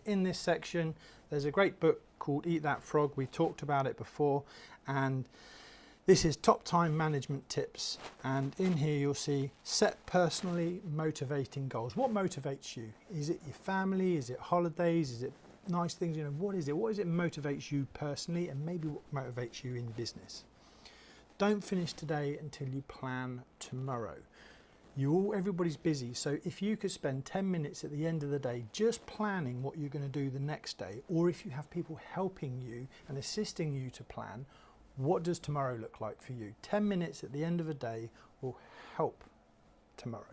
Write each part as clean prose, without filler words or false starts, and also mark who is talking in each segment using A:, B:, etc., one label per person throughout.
A: in this section, there's a great book called Eat That Frog. We talked about it before, and this is top time management tips. And in here you'll see set personally motivating goals. What motivates you? Is it your family? Is it holidays? Is it nice things? You know, what is it? What is it motivates you personally, and maybe what motivates you in business? Don't finish today until you plan tomorrow. Everybody's busy, so if you could spend 10 minutes at the end of the day just planning what you're going to do the next day, or if you have people helping you and assisting you to plan, what does tomorrow look like for you? 10 minutes at the end of a day will help tomorrow.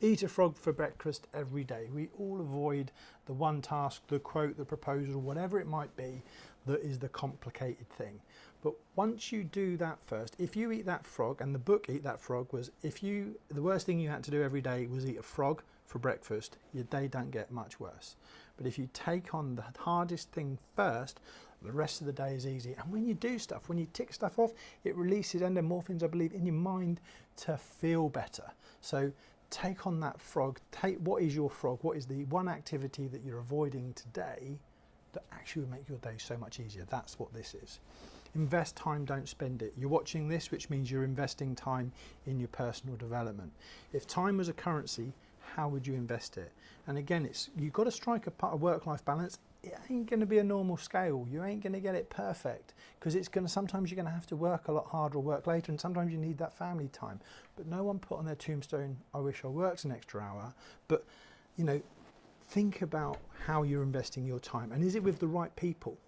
A: Eat a frog for breakfast every day. We all avoid the one task, the quote, the proposal, whatever it might be, that is the complicated thing. But once you do that first, if you eat that frog, and the book Eat That Frog was, the worst thing you had to do every day was eat a frog for breakfast, your day don't get much worse. But if you take on the hardest thing first, the rest of the day is easy. And when you do stuff, when you tick stuff off, it releases endorphins, I believe, in your mind to feel better. So take on that frog. What is your frog? What is the one activity that you're avoiding today that actually will make your day so much easier? That's what this is. Invest time, don't spend it. You're watching this, which means you're investing time in your personal development. If time was a currency, how would you invest it? And again, you've got to strike a work-life balance. It ain't going to be a normal scale. You ain't going to get it perfect, because sometimes you're going to have to work a lot harder or work later, and sometimes you need that family time. But no one put on their tombstone, I wish I worked an extra hour. But you know, think about how you're investing your time, and is it with the right people?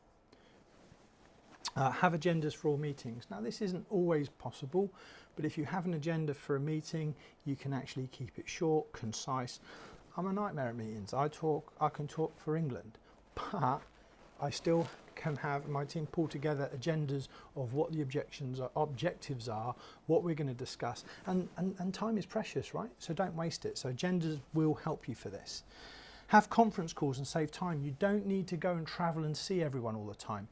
A: Have agendas for all meetings. Now, this isn't always possible, but if you have an agenda for a meeting, you can actually keep it short, concise. I'm a nightmare at meetings. I can talk for England, but I still can have my team pull together agendas of what the objectives are, what we're going to discuss, and time is precious, right? So don't waste it. So agendas will help you for this. Have conference calls and save time. You don't need to go and travel and see everyone all the time.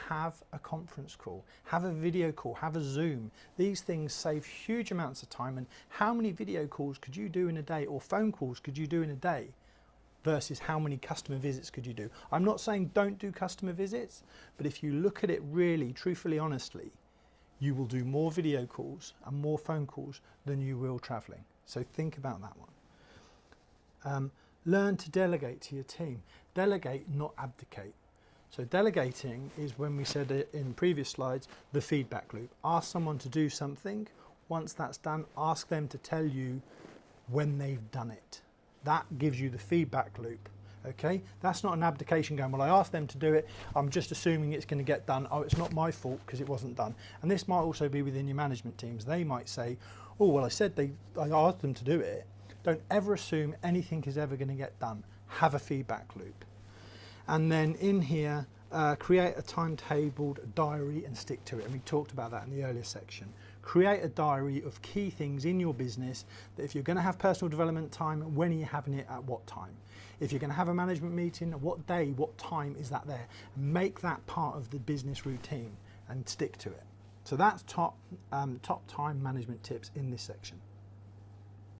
A: Have a conference call, have a video call, have a Zoom. These things save huge amounts of time. And how many video calls could you do in a day, or phone calls could you do in a day, versus how many customer visits could you do? I'm not saying don't do customer visits, but if you look at it really, truthfully, honestly, you will do more video calls and more phone calls than you will traveling. So think about that one. Learn to delegate to your team. Delegate, not abdicate. So delegating is, when we said it in previous slides, the feedback loop. Ask someone to do something. Once that's done, ask them to tell you when they've done it. That gives you the feedback loop. Okay, that's not an abdication going, well, I asked them to do it, I'm just assuming it's going to get done. Oh, it's not my fault because it wasn't done. And this might also be within your management teams. They might say, oh, well, I asked them to do it. Don't ever assume anything is ever going to get done. Have a feedback loop. And then in here, create a timetabled diary and stick to it. And we talked about that in the earlier section. Create a diary of key things in your business, that if you're going to have personal development time, when are you having it, at what time? If you're going to have a management meeting, what day, what time is that there? Make that part of the business routine and stick to it. So that's top time management tips in this section.